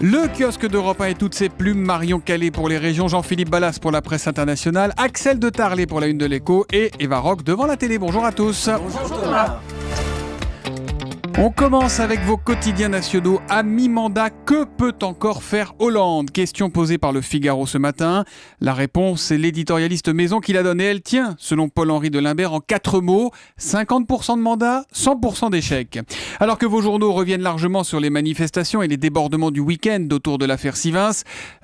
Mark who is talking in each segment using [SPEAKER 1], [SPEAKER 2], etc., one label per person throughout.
[SPEAKER 1] Le kiosque d'Europe 1 et toutes ses plumes, Marion Calais pour les régions, Jean-Philippe Ballas pour la presse internationale, Axel de Tarlet pour la une de l'Écho et Eva Rock devant la télé. Bonjour à tous.
[SPEAKER 2] Bonjour Thomas.
[SPEAKER 1] On commence avec vos quotidiens nationaux. À mi-mandat, que peut encore faire Hollande ? Question posée par le Figaro ce matin. La réponse, c'est l'éditorialiste Maison qui l'a donnée. Elle tient, selon Paul-Henri de Limbert, en 4 mots. 50% de mandat, 100% d'échec. Alors que vos journaux reviennent largement sur les manifestations et les débordements du week-end autour de l'affaire Sivins,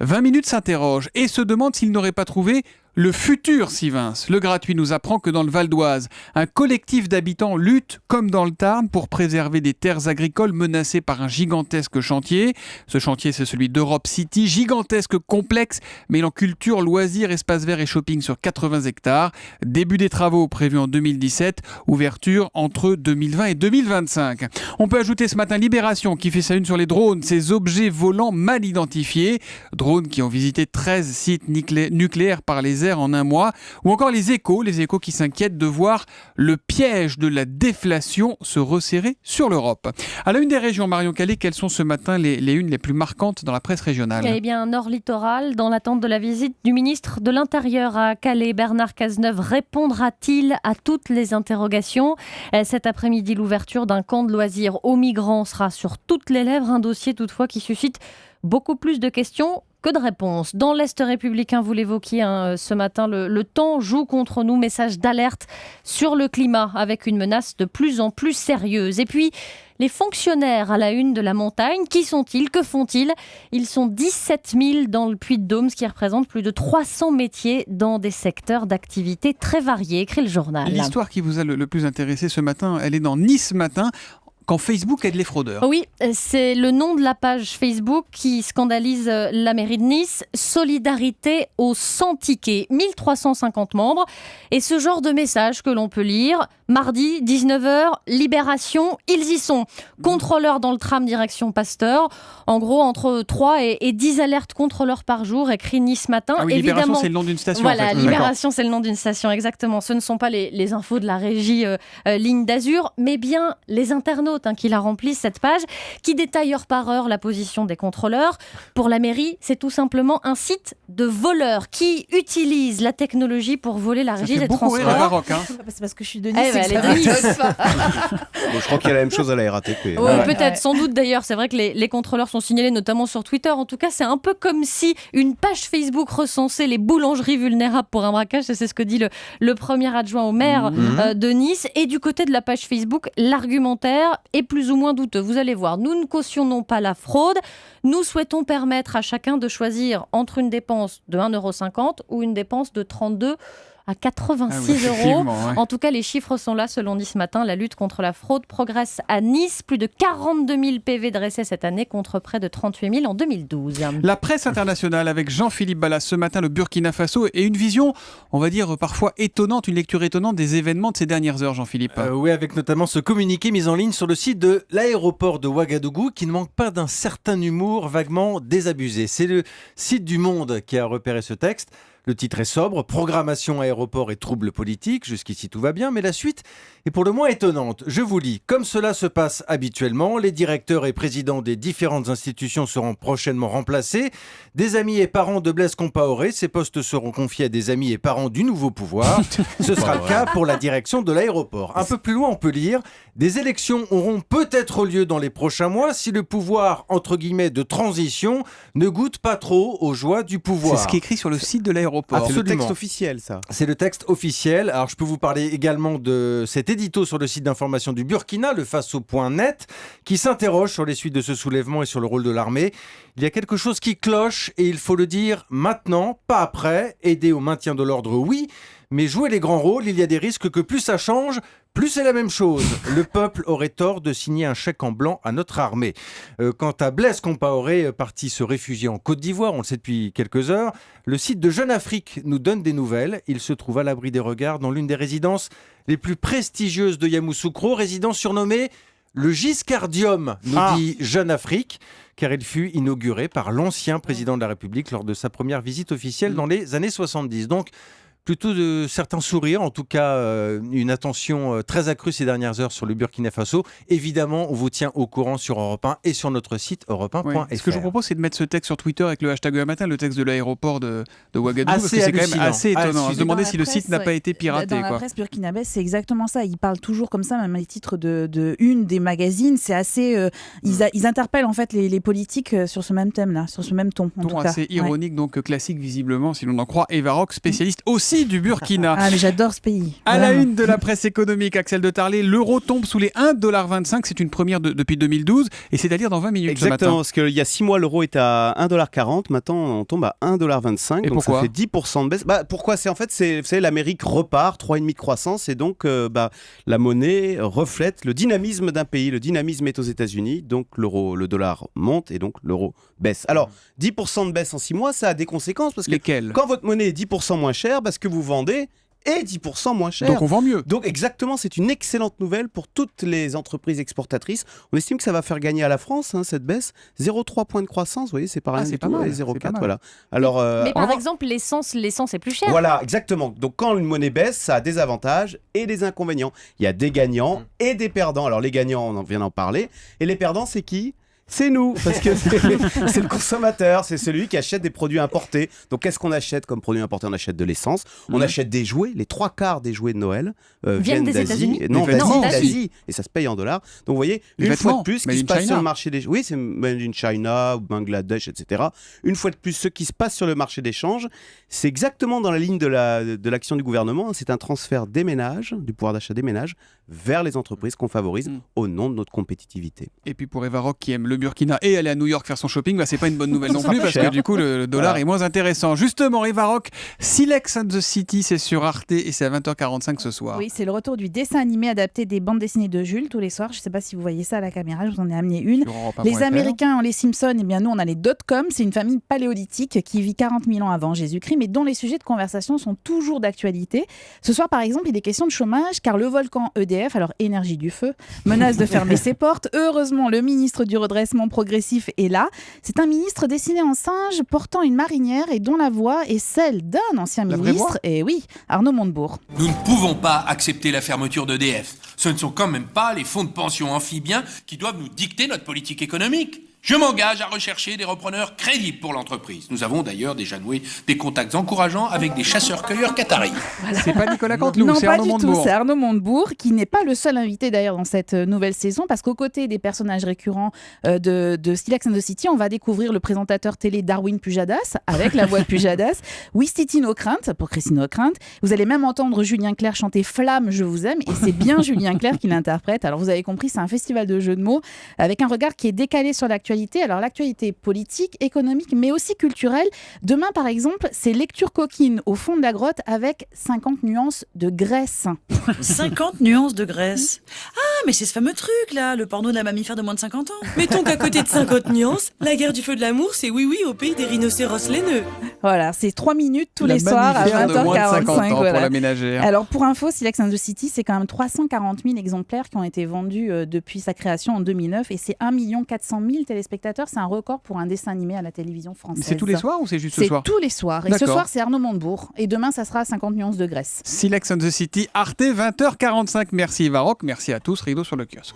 [SPEAKER 1] 20 minutes s'interroge et se demande s'il n'aurait pas trouvé le futur Sivins. Le Gratuit nous apprend que dans le Val d'Oise, un collectif d'habitants lutte, comme dans le Tarn, pour préserver des terres agricoles menacées par un gigantesque chantier. Ce chantier, c'est celui d'Europe City, gigantesque complexe, mêlant culture, loisirs, espaces verts et shopping sur 80 hectares. Début des travaux prévus en 2017, ouverture entre 2020 et 2025. On peut ajouter ce matin Libération qui fait sa une sur les drones, ces objets volants mal identifiés. Drones qui ont visité 13 sites nucléaires par les airs en un mois, ou encore les échos qui s'inquiètent de voir le piège de la déflation se resserrer sur l'Europe. À la une des régions, Marion Calais, quelles sont ce matin les unes les plus marquantes dans la presse régionale ?
[SPEAKER 2] Eh bien, Nord Littoral, dans l'attente de la visite du ministre de l'Intérieur à Calais, Bernard Cazeneuve, répondra-t-il à toutes les interrogations ? Cet après-midi, l'ouverture d'un camp de loisirs aux migrants sera sur toutes les lèvres, un dossier toutefois qui suscite beaucoup plus de questions que de réponses. Dans l'Est républicain, vous l'évoquiez ce matin, le temps joue contre nous. Message d'alerte sur le climat avec une menace de plus en plus sérieuse. Et puis, les fonctionnaires à la une de la montagne, qui sont-ils ? Que font-ils ? Ils sont 17 000 dans le Puy-de-Dôme, ce qui représente plus de 300 métiers dans des secteurs d'activité très variés, écrit le journal.
[SPEAKER 1] L'histoire qui vous a le plus intéressé ce matin, elle est dans Nice Matin. Quand Facebook aide les fraudeurs.
[SPEAKER 2] Oui, c'est le nom de la page Facebook qui scandalise la mairie de Nice. Solidarité aux 100 tickets, 1350 membres. Et ce genre de message que l'on peut lire, mardi, 19h, Libération, ils y sont. Contrôleurs dans le tram direction Pasteur. En gros, entre 3 et 10 alertes contrôleurs par jour, écrit Nice Matin.
[SPEAKER 1] Ah oui, Libération, c'est le nom d'une station.
[SPEAKER 2] Voilà,
[SPEAKER 1] en fait.
[SPEAKER 2] Libération, c'est le nom d'une station, exactement. Ce ne sont pas les infos de la régie Ligne d'Azur, mais bien les internautes qui la remplissent, cette page, qui détaille heure par heure la position des contrôleurs. Pour la mairie, c'est tout simplement un site de voleurs qui utilisent la technologie pour voler la régie des transports.
[SPEAKER 1] Ça fait beaucoup rire Eva Rock.
[SPEAKER 3] C'est parce que je suis de Nice.
[SPEAKER 2] Elle est de Nice.
[SPEAKER 4] Bon, je crois qu'il y a la même chose à la RATP.
[SPEAKER 2] Peut-être, sans doute d'ailleurs. C'est vrai que les contrôleurs sont signalés notamment sur Twitter. En tout cas, c'est un peu comme si une page Facebook recensait les boulangeries vulnérables pour un braquage. C'est ce que dit le premier adjoint au maire de Nice. Et du côté de la page Facebook, l'argumentaire est plus ou moins douteux. Vous allez voir, nous ne cautionnons pas la fraude. Nous souhaitons permettre à chacun de choisir entre une dépense de 1,50 € ou une dépense de 32 à 86 €.
[SPEAKER 1] Ouais.
[SPEAKER 2] En tout cas, les chiffres sont là selon Nice Matin. La lutte contre la fraude progresse à Nice. Plus de 42 000 PV dressés cette année contre près de 38 000 en 2012.
[SPEAKER 1] La presse internationale avec Jean-Philippe Ballas ce matin, le Burkina Faso, et une vision, on va dire, parfois étonnante, une lecture étonnante des événements de ces dernières heures, Jean-Philippe.
[SPEAKER 4] Oui, avec notamment ce communiqué mis en ligne sur le site de l'aéroport de Ouagadougou qui ne manque pas d'un certain humour vaguement désabusé. C'est le site du Monde qui a repéré ce texte. Le titre est sobre, programmation aéroport et troubles politiques, jusqu'ici tout va bien, mais la suite est pour le moins étonnante. Je vous lis, comme cela se passe habituellement, les directeurs et présidents des différentes institutions seront prochainement remplacés. Des amis et parents de Blaise Compaoré, ces postes seront confiés à des amis et parents du nouveau pouvoir. Ce sera le cas pour la direction de l'aéroport. Un peu plus loin, on peut lire, des élections auront peut-être lieu dans les prochains mois si le pouvoir, entre guillemets, de transition ne goûte pas trop aux joies du pouvoir.
[SPEAKER 1] C'est ce qui est écrit sur le site de l'aéroport.
[SPEAKER 4] Absolument.
[SPEAKER 5] C'est le texte officiel, ça.
[SPEAKER 4] C'est le texte officiel. Alors, je peux vous parler également de cet édito sur le site d'information du Burkina, le Faso.net, qui s'interroge sur les suites de ce soulèvement et sur le rôle de l'armée. Il y a quelque chose qui cloche et il faut le dire maintenant, pas après. Aider au maintien de l'ordre, oui, mais jouer les grands rôles, il y a des risques que plus ça change, plus c'est la même chose. Le peuple aurait tort de signer un chèque en blanc à notre armée. Quant à Blaise Compaoré, parti se réfugier en Côte d'Ivoire, on le sait depuis quelques heures, le site de Jeune Afrique nous donne des nouvelles. Il se trouve à l'abri des regards dans l'une des résidences les plus prestigieuses de Yamoussoukro, résidence surnommée le Giscardium, nous dit Jeune Afrique, car il fut inauguré par l'ancien président de la République lors de sa première visite officielle dans les années 70. Donc, plutôt de certains sourires, en tout cas une attention très accrue ces dernières heures sur le Burkina Faso. Évidemment, on vous tient au courant sur Europe 1 et sur notre site europe1.fr.
[SPEAKER 1] Ce que je vous propose, c'est de mettre ce texte sur Twitter avec le hashtag matin, le texte de l'aéroport de Ouagadougou, parce que c'est quand même assez étonnant. Se demander si le site n'a pas été piraté.
[SPEAKER 3] Dans la presse burkinabèse, c'est exactement ça. Ils parlent toujours comme ça, même les titres de une des magazines. C'est assez. Ils interpellent en fait les politiques sur ce même thème-là, sur ce même ton.
[SPEAKER 1] Ton assez ironique, donc classique visiblement, si l'on en croit Eva Rock, spécialiste aussi du Burkina.
[SPEAKER 3] Ah, mais j'adore ce pays.
[SPEAKER 1] À la une de la presse économique, Axel de Tarlé, l'euro tombe sous les 1,25 $. C'est une première depuis 2012 et c'est à dire dans 20 minutes.
[SPEAKER 5] Exactement,
[SPEAKER 1] ce matin.
[SPEAKER 5] parce qu'il y a 6 mois, l'euro était à 1,40 $. Maintenant, on tombe à 1,25 $.
[SPEAKER 1] Et
[SPEAKER 5] donc
[SPEAKER 1] pourquoi
[SPEAKER 5] ça fait 10% de baisse. Pourquoi c'est, en fait, vous savez, l'Amérique repart, 3,5% de croissance, et donc la monnaie reflète le dynamisme d'un pays. Le dynamisme est aux États-Unis, donc le dollar monte et donc l'euro baisse. Alors, 10% de baisse en 6 mois, ça a des conséquences, parce que
[SPEAKER 1] Lesquelles ?
[SPEAKER 5] quand votre monnaie est 10% moins chère, ce que vous vendez est 10% moins cher.
[SPEAKER 1] Donc on vend mieux.
[SPEAKER 5] Donc exactement, c'est une excellente nouvelle pour toutes les entreprises exportatrices. On estime que ça va faire gagner à la France, cette baisse, 0,3 points de croissance. Vous voyez, c'est pas rien du
[SPEAKER 1] pas
[SPEAKER 5] tout,
[SPEAKER 1] mal,
[SPEAKER 5] 0,4.
[SPEAKER 1] mal.
[SPEAKER 5] Voilà. Alors,
[SPEAKER 2] mais par exemple, l'essence est plus chère.
[SPEAKER 5] Voilà, exactement. Donc quand une monnaie baisse, ça a des avantages et des inconvénients. Il y a des gagnants et des perdants. Alors les gagnants, on vient d'en parler. Et les perdants, c'est qui ? C'est nous, parce que c'est le consommateur, c'est celui qui achète des produits importés. Donc qu'est-ce qu'on achète comme produit importé ? On achète de l'essence, on achète des jouets, les 3/4 des jouets de Noël viennent
[SPEAKER 2] des
[SPEAKER 5] d'Asie.
[SPEAKER 2] États-Unis ?
[SPEAKER 5] Non,
[SPEAKER 2] d'Asie.
[SPEAKER 5] d'Asie, et ça se paye en dollars. Donc vous voyez, une fois de plus, ce qui se passe sur le marché des... Oui, c'est made in China, ou Bangladesh, etc. Une fois de plus, ce qui se passe sur le marché d'échange, c'est exactement dans la ligne de l'action du gouvernement. C'est un transfert des ménages, du pouvoir d'achat des ménages, vers les entreprises qu'on favorise au nom de notre compétitivité.
[SPEAKER 1] Et puis pour Eva Rock qui aime le Burkina et aller à New York faire son shopping, c'est pas une bonne nouvelle non plus parce que du coup le dollar est moins intéressant. Justement, Eva Rock, Silex and the City, c'est sur Arte et c'est à 20h45 ce soir.
[SPEAKER 3] Oui, c'est le retour du dessin animé adapté des bandes dessinées de Jules tous les soirs. Je sais pas si vous voyez ça à la caméra, je vous en ai amené une. Les Américains ont les Simpsons, et bien nous on a les dot-com. C'est une famille paléolithique qui vit 40 000 ans avant Jésus-Christ, mais dont les sujets de conversation sont toujours d'actualité. Ce soir par exemple, il est question de chômage car le volcan EDF, alors énergie du feu, menace de fermer ses portes. Heureusement, le ministre du redressement progressif est là. C'est un ministre dessiné en singe portant une marinière et dont la voix est celle d'un ancien ministre. Et oui, Arnaud Montebourg.
[SPEAKER 6] Nous ne pouvons pas accepter la fermeture d'EDF. Ce ne sont quand même pas les fonds de pension amphibiens qui doivent nous dicter notre politique économique. Je m'engage à rechercher des repreneurs crédibles pour l'entreprise. Nous avons d'ailleurs déjà noué des contacts encourageants avec des chasseurs-cueilleurs qataris.
[SPEAKER 3] Voilà.
[SPEAKER 1] C'est pas Nicolas Canteloup,
[SPEAKER 3] non,
[SPEAKER 1] c'est
[SPEAKER 3] pas
[SPEAKER 1] Arnaud
[SPEAKER 3] du
[SPEAKER 1] Montebourg.
[SPEAKER 3] tout, c'est Arnaud Montebourg qui n'est pas le seul invité d'ailleurs dans cette nouvelle saison parce qu'aux côtés des personnages récurrents de Silex and the City, on va découvrir le présentateur télé Darwin Pujadas avec la voix de Pujadas, Wistitine Ockrent pour Christine Ockrent. Vous allez même entendre Julien Clerc chanter Flamme, je vous aime et c'est bien Julien Clerc qui l'interprète. Alors vous avez compris, c'est un festival de jeux de mots avec un regard qui est décalé sur l'actualité. Alors l'actualité politique, économique, mais aussi culturelle. Demain, par exemple, c'est lecture coquine au fond de la grotte avec 50 nuances de Grèce.
[SPEAKER 7] 50 nuances de Grèce. Ah, mais c'est ce fameux truc, là, le porno d'un mammifère de moins de 50 ans.
[SPEAKER 8] Mettons qu'à côté de 50 nuances, la guerre du feu de l'amour, c'est oui au pays des rhinocéros laineux.
[SPEAKER 3] Voilà, c'est 3 minutes tous les soirs à 20h45.
[SPEAKER 1] Pour la ménagère.
[SPEAKER 3] Alors, pour info, Silex and the City, c'est quand même 340 000 exemplaires qui ont été vendus depuis sa création en 2009 et c'est 1 400 000 téléspectateurs. C'est un record pour un dessin animé à la télévision française.
[SPEAKER 1] C'est tous les soirs ou c'est juste ce soir ?
[SPEAKER 3] C'est tous les soirs. Et ce soir, c'est Arnaud Montebourg. Et demain, ça sera 50 nuances de Grèce.
[SPEAKER 1] Silex and the City, Arte, 20h45. Merci Eva Rock, merci à tous. Rideau sur le kiosque.